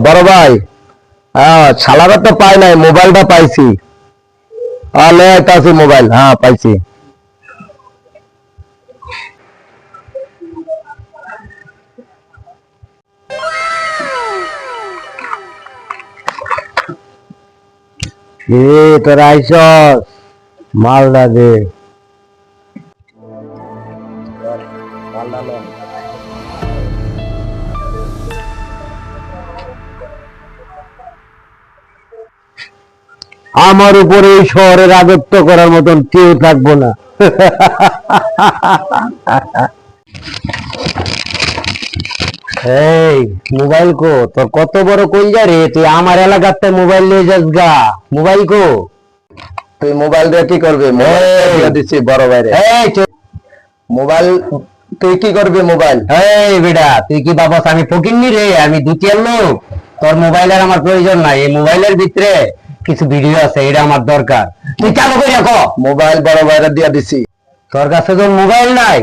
বড় ভাই, শালারা তো পাই নাই, মোবাইলটা পাইছি। আছি মোবাইল, হ্যাঁ পাইছি। তোরা আইসস, মালদা দে। আমার উপরে এই শহরে রাজত্ব করার মতন কেউ থাকবো না। এই মোবাইল কো, তোর কত বড় কইজা রে, তুই আমার এলাকাতে মোবাইল নিয়ে যাস গা। মোবাইল কো, তুই মোবাইল দিয়ে কি করবি? দিচ্ছি বড় বাইরে। মোবাইল তুই কি করবি? মোবাইল এই বেটা, তুই কি বাবাস আমি ফকিন্নি রে? আমি দুটিয়ার লোক। তোর মোবাইলের আমার প্রয়োজন নাই। এই মোবাইলের ভিতরে কিছু ভিডিও আছে, এটা আমার দরকার। তুই চালু করে রাখো। মোবাইল বড় বাইরে দিয়া দিছি। তোর কাছে যখন মোবাইল নাই,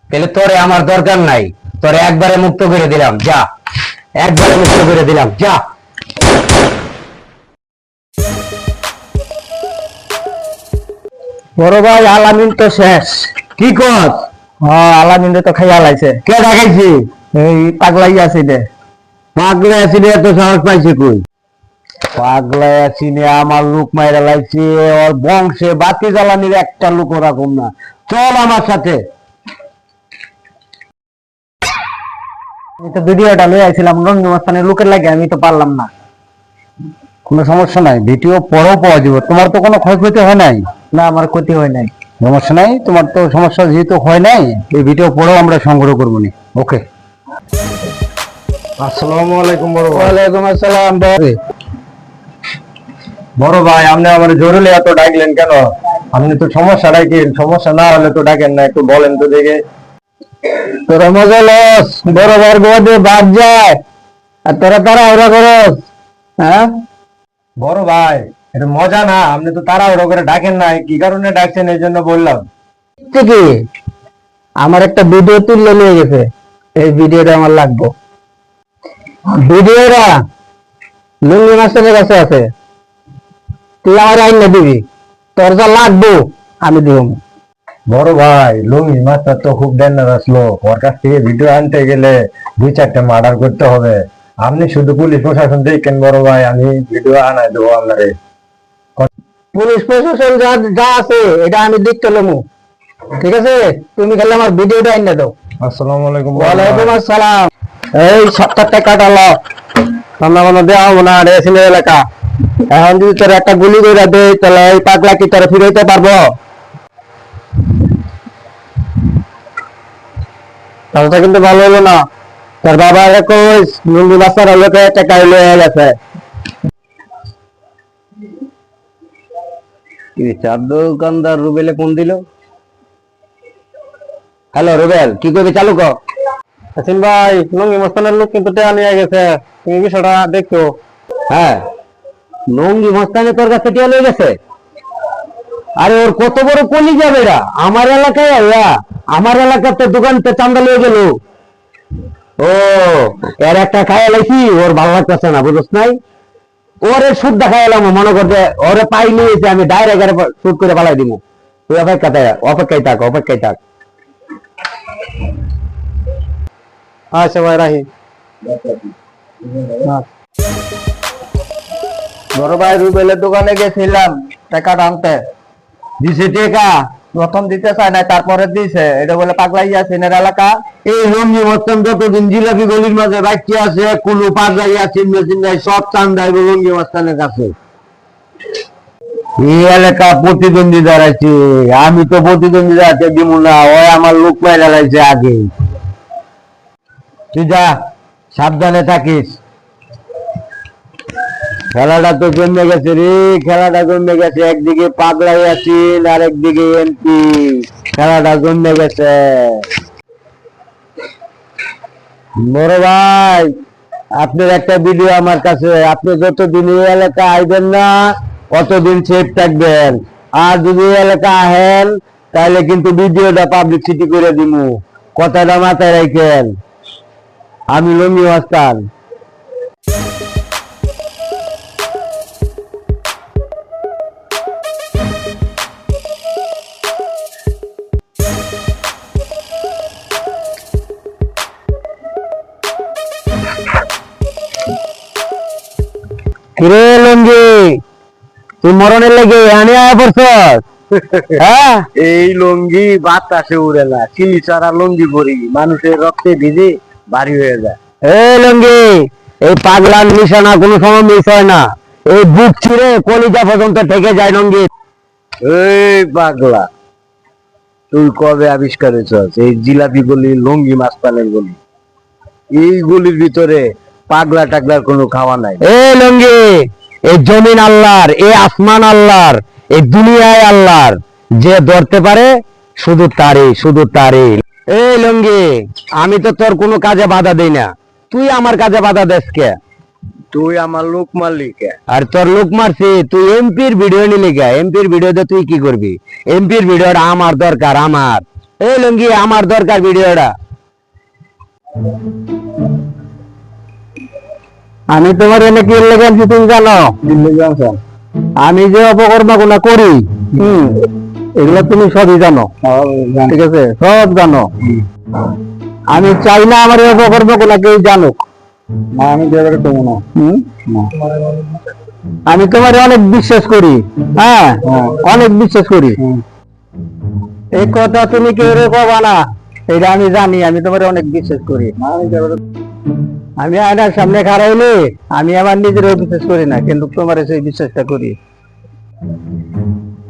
তাহলে তোরে আমার দরকার নাই। তোরে একবারে মুক্ত করে দিলাম, যা। একবারে মুক্ত করে দিলাম, যা। বড় ভাই, আলামিন তো শেষ। কি কর? আলামিন তো খাইয়া লাইছে। কে দেখাইছি? এই পাগলাই আছে রে। পাগলাই আছি রে, এত সাহস পাইছে কই? পাগলাই আছি নে, আমার লোক মাইরা লাইছে। ওর বংশে বাতি জ্বালানির একটা লোক রাখুন না। চল আমার সাথে। আমি তো ভিডিওটা লয়ে আইছিলাম রঙ্গিমাস্তানের লোকের লাগে, আমি তো পারলাম না। কোনো সমস্যা নাই, ভিডিও পরেও পাওয়া যাবে। তোমার তো কোনো ক্ষয়ক্ষতি হয় নাই? না, আমার ক্ষতি হয় নাই। সমস্যা নাই, তোমার তো সমস্যা যেহেতু হয় নাই, এই ভিডিও পরেও আমরা সংগ্রহ করবো নি। ওকে। আসসালামু আলাইকুম বড় ভাই। ওয়ালাইকুম আসসালাম। বড় ভাই, আপনি আমার জরুরি এত ডাকলেন কেন? আপনি তো সমস্যা ডাকেন, সমস্যা না হলে তো ডাকেন না, একটু বলেন তো দেখে। তোরা মজা লস, বড় ভাইয়ের বউতে বাদ যায় আর তোরা তাড়াহুড়া করস। হ্যাঁ বড় ভাই, এটা মজা না। আপনি তো তাড়াহুড়ো করে ডাকেন না, কি কারণে ডাকছেন এই জন্য বললাম। ঠিকই, আমার একটা ভিডিও তুললে নিয়ে গেছে, এই ভিডিওটা আমার লাগবে। ভিডিওটা লুঙ্গি মাস্টারের কাছে আছে, তুই আমার আইন না দিবি। তোর যা লাগবো আমি দিব। বড় ভাই, লুঙ্গি মাস্টার তো খুব ডেঞ্জারাস লোক। ওর কাছ থেকে ভিডিও আনতে গেলে 2-4টা মার্ডার করতে হবে। আপনি শুধু পুলিশ প্রশাসন দেখেন বড় ভাই, আমি ভিডিও আনাই দেবো আপনারে। পুলিশ প্রশাসন যা যা আছে এটা আমি দেখতে নেবো, ঠিক আছে? তুমি খালি আমার ভিডিওটা এনে দাও। আসসালামু আলাইকুম। ওয়ালাইকুম আসসালাম। এই 70 টাকা ডালো, আমরা কোনো দেওয়া হবো না, রেসিনের এলাকা। এখন যদি তোর একটা গুলি করে দেয়, তাহলে এই পাগলা কি তোরা ফিরাইতে পারবো? তাহলে কিন্তু ভালো হলো না। তোর বাবা কইস লুঙ্গি বাচ্চার লোকে টাকা হয়ে গেছে। চার দোকানদার রুবেলে ফোন দিল। হ্যালো রুবেল, কি করবি? চালু কর। হাসিন ভাই, লুঙ্গি মস্তানের লোক কিন্তু টাকা নিয়ে গেছে, তুমি বিষয়টা দেখো। হ্যাঁ, লুঙ্গি মস্তানে তোর কাছে টাকা নিয়ে গেছে? আরে ওর কত বড় কলি যাবে এরা আমার এলাকায়? আমার এলাকাতে দোকানতে চান্দা লিয়ে গেল। ও, এর একটা খাই লাইছি, ওর ভালো লাগতেছে না, বুঝছ নাই? ওরে সুদ দেখাই এলাম, মনে করতে ওরে পাই নিয়েছে, আমি ডাইরেক্ট সুদ করে পালাই দিব। তুই অপেক্ষায় থাক, অপেক্ষায় থাক। আচ্ছা ভাই, রাহি। বড় ভাই, রুবেলের দোকানে গেছিলাম টাকাটা আনতে। দিছে টাকা? প্রথম দিতে চায় না, তারপরে দিছে। এটা বলে পাগলাই আছে এলাকা। এই রঞ্জি মস্তান যতদিন জিলাপি গলির মাঝে বাচ্চা আছে, কুলু পাগলাই আছে, সব চান্দাই রঞ্জি মস্তানের কাছে। এই এলাকা প্রতিদ্বন্দ্বী দাঁড়াইছে, আমি তো প্রতিদ্বন্দ্বী দাঁড়াতে দিব না। ওই আমার লোক মাইরা লাইছে আগে। তুই যা, সাবধানে থাকিস। খেলাটা তো জমে গেছে রে, খেলাটা জমে গেছে। একদিকে পাগলাই আছেন আর একদিকে এমপি। খেলাটা জমে গেছে। বড় ভাই, আপনার একটা ভিডিও আমার কাছে। আপনি যতদিন এই এলাকা আইবেন না, কতদিন সেফ থাকবেন। আর যদি এই এলাকা আহেন, তাহলে কিন্তু ভিডিওটা পাবলিসিটি করে দিব। কথাটা মাথায় রাখেন। আমি লুঙ্গি মাস্তান। কিরে লঙ্গি, তুই মরণের লেগে আনি আয় পড়ছস? হ্যাঁ, এই লুঙ্গি বাতাসে উড়ে না, চিনি ছাড়া লুঙ্গি পরি মানুষের রক্তে ভিজে ভারী হয়ে যায়। এই লঙ্গি, এই পাগলার নিশানা কোনো সময় মিস হয় না। এই বুক ছিঁড়ে কলিজা পর্যন্ত থেকে যায় লঙ্গি। এই পাগলা, তুই কবে আবিষ্কার হয়েছস এই জিলাপি গলি, লুঙ্গি মাস্তানের গলি? এই গলির ভিতরে পাগলা টাগলার কোনো খাওয়া নাই। এই লঙ্গি, এই জমিন আল্লাহর, এই আসমান আল্লাহর, এই দুনিয়ায় আল্লাহর। যে ধরতে পারে শুধু তারই, শুধু তারই। এই লঙ্গি, আমি তো তোর কোনো কাজে বাধা দেই না, তুই আমার কাজে বাধা দেস কে? তুই আমার লোক মালিক। আর তোর লোক মারছি, তুই এমপির ভিডিও নিলি কে? এমপির ভিডিওতে তুই কি করবি? এমপির ভিডিওটা আমার দরকার, আমার। এই লঙ্গি, আমার দরকার ভিডিওটা। আমি তোমার এনে কি লেগে আনছি তুমি জানো? আমি যে অপকর্ম গুলা করি, এগুলো তুমি সবই জানো, ঠিক আছে? সব জানো। আমি চাই না আমার এই অপকর্ম গুলা কেউ জানুক। আমি আমি তোমার অনেক বিশ্বাস করি, হ্যাঁ, অনেক বিশ্বাস করি। এই কথা তুমি কেউ কবা না, এটা আমি জানি। আমি তোমার অনেক বিশ্বাস করি। আমি আয়নার সামনে খাড়াইলে আমি আমার নিজেরও বিশ্বাস করি না, কিন্তু তোমার সেই বিশ্বাসটা করি।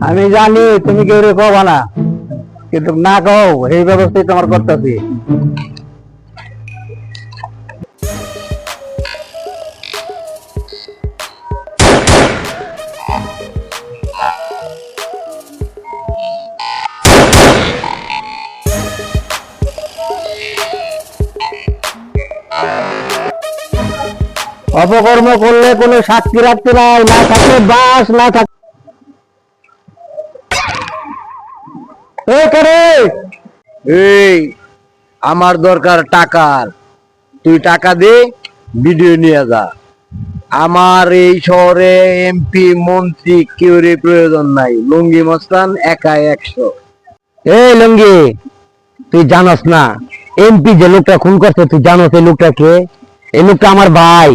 আমি জানি তুমি কেউ কবা না, কিন্তু না কও এই ব্যবস্থাই তোমার করতেছি। অপকর্ম করলে কোনো সাক্ষী রাখতে নাই, না থাকে বাস, না থাকে। এই আমার দরকার টাকার, তুই টাকা দে, ভিডিও নিয়ে যা। আমার এই শহরে এমপি মন্ত্রী কেউ প্রয়োজন নাই, লুঙ্গি মস্তান একাই 100। এই লঙ্গি, তুই জানোস না এমপি যে লোকটা খুন করছে, তুই জানোস এই লোকটা কে? এই লোকটা আমার ভাই,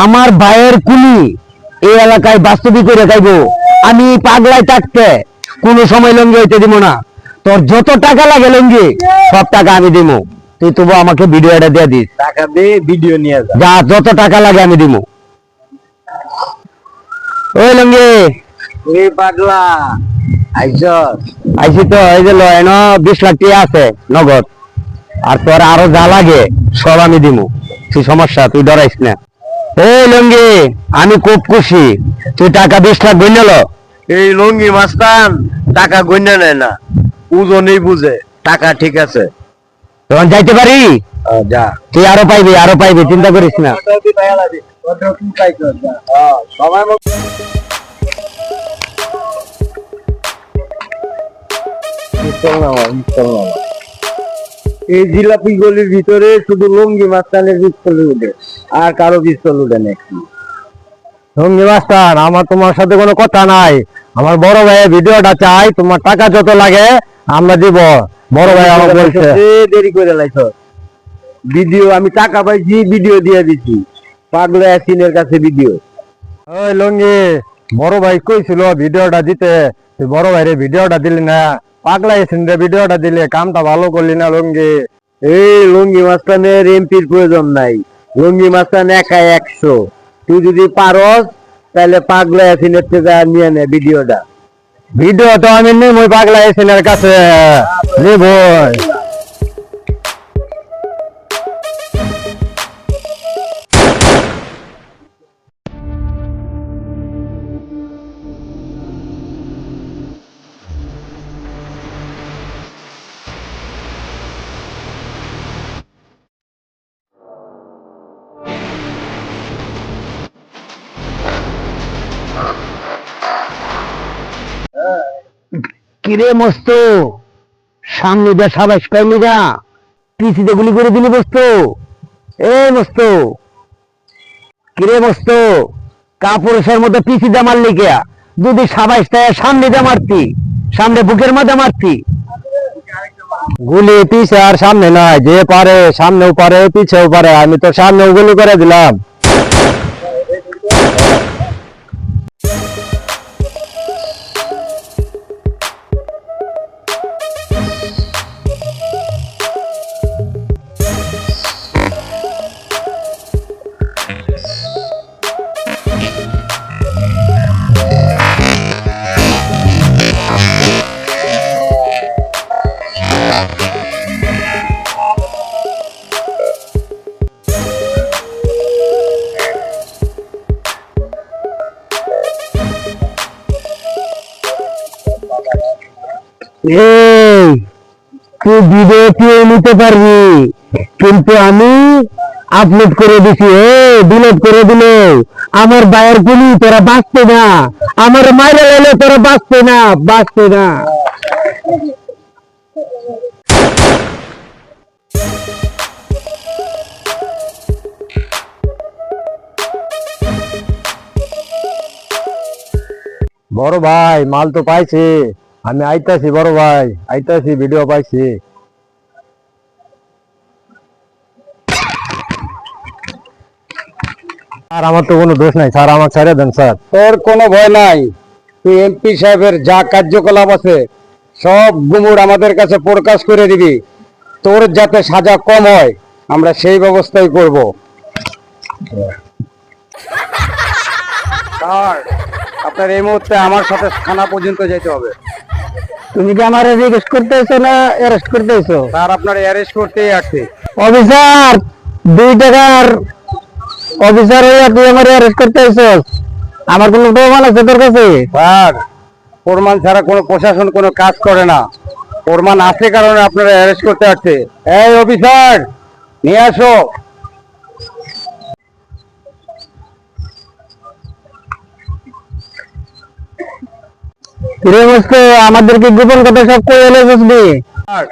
আমার ভাইয়ের কুলি। এই এলাকায় বাস্তবিক করে খাইবো। আমি পাগলায় থাকতে কোনো সময় লঙ্গি হইতে দিব না। তোর যত টাকা লাগে লঙ্গি, সব টাকা আমি দিব। তুই তবু আমাকে ভিডিওটা দিয়ে দিস। টাকা দে, ভিডিও নিয়ে যা। যা, যত টাকা লাগে আমি দিব। ওই লঙ্গি, এই পাগলা আইসস? আইসি তো। এই যে এন 20 লাখ টাকা আছে নগদ, আর তোর আরো যা লাগে সব আমি দিব। তুই সমস্যা, তুই ডরাইস না। এই লঙ্গি, আমি খুব খুশি, তুই টাকা 20 লাখ গইল। এই লুঙ্গি মাস্তান টাকা গণ্য নেয় না, ওজনই বুঝে। টাকা ঠিক আছে, তখন যাইতে পারি। যা। তুই আরো পাইবি, আরো পাইবি, চিন্তা করিস না। এই জিলাপি গলির ভিতরে শুধু লুঙ্গি মাস্তানের পিস্তল উঠে, আর কারো পিস্তল উঠে নাকি? লঙ্গি মাস্টার, আমার তোমার সাথে কোনো কথা নাই। আমার বড় ভাইয়ের ভিডিওটা চাই, তোমার টাকা যত লাগে আমরা দিব। বড় ভাই আমাকে বলছে। দেরি করে লাইছ ভিডিও, আমি টাকা পাইছি, ভিডিও দিয়ে দিছি। পাগলা ইয়াসিনের কাছে ভিডিও। ওই লঙ্গি, বড় ভাই কইছিল ভিডিওটা দিতে, তুই বড় ভাইরে ভিডিওটা দিলি না। পাগলা এসেন রে, ভিডিওটা দিলে কামটা ভালো করলি না লঙ্গি। এই লুঙ্গি মাস্তানের এমপির প্রয়োজন নাই, লুঙ্গি মাস্তান একাই 100। তুই যদি পারস তাহলে পাগলা ইয়াসিনের থেকে নিয়ে নে ভিডিওটা। ভিডিও তো আমি নেই, ওই পাগলা এসেনের কাছে নেব। কিরে মস্ত, সামনে দিয়ে সাবাস পাইনি যা, পিছিয়ে গুলি করে দিলি মস্ত। এ মস্ত, কিরে মস্ত, কাপুরুষের মধ্যে পিছিয়ে দিয়ে মারলি কে? যদি সাবাস সামনে দিয়ে মারতি, সামনে বুকের মধ্যে মারতি। গুলি পিছে আর সামনে নয়, যে পারে সামনেও পারে পিছেও পারে। আমি তো সামনেও গুলি করে দিলাম। এই তুই ভিডিও নিতে পারবি, কিন্তু আমি আপলোড করে দিছি, ডিলিট করে দিলে আমার বায়ের গুলি তোরা বাঁচতে না, আমার মাইরে লাইলে তোরা বাঁচতে না, বাঁচতে না। বড় ভাই মাল তো পাইছি, আমি আইতাছি বড় ভাই, আইতাছি, ভিডিও পাইছি। আর আমার তো কোনো দোষ নাই স্যার, আমার ছেড়ে দেন স্যার। তোর কোনো ভয় নাই, তুই এমপি সাহেবের যা কার্যকলাপ আছে সব গুমুর আমাদের কাছে প্রকাশ করে দিবি। তোর যাতে সাজা কম হয় আমরা সেই ব্যবস্থাই করব। স্যার, আপনার এই মুহূর্তে আমার সাথে থানা পর্যন্ত যেতে হবে। তুমি কি আমার রিকোয়েস্ট করতেছো না অ্যারেস্ট করতেছো? স্যার, আপনার অ্যারেস্ট করতেই আসছে। অফিসার, 2 টাকার অফিসার হয়ে তুই আমার অ্যারেস্ট করতেছো? আমার কোনো প্রমাণ আছে তোর কাছে? স্যার, প্রমাণ ছাড়া কোনো প্রশাসন কোনো কাজ করে না, প্রমাণ আছে কারণে আপনারা অ্যারেস্ট করতে আসছে। এই অফিসার, নিয়ে আসো। রে মস্ত, আমাদেরকে গোপন কথা সব কই এলে বুঝবি? স্যার,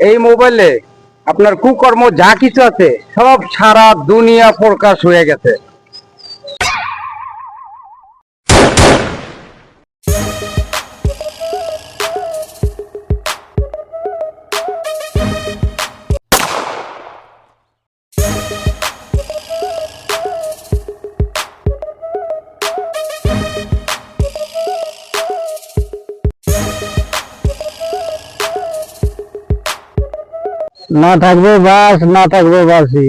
এই মোবাইলে আপনার কুকর্ম যা কিছু আছে সব সারা দুনিয়া প্রকাশ হয়ে গেছে। না থাকবে বাস, না থাকবে বাসি।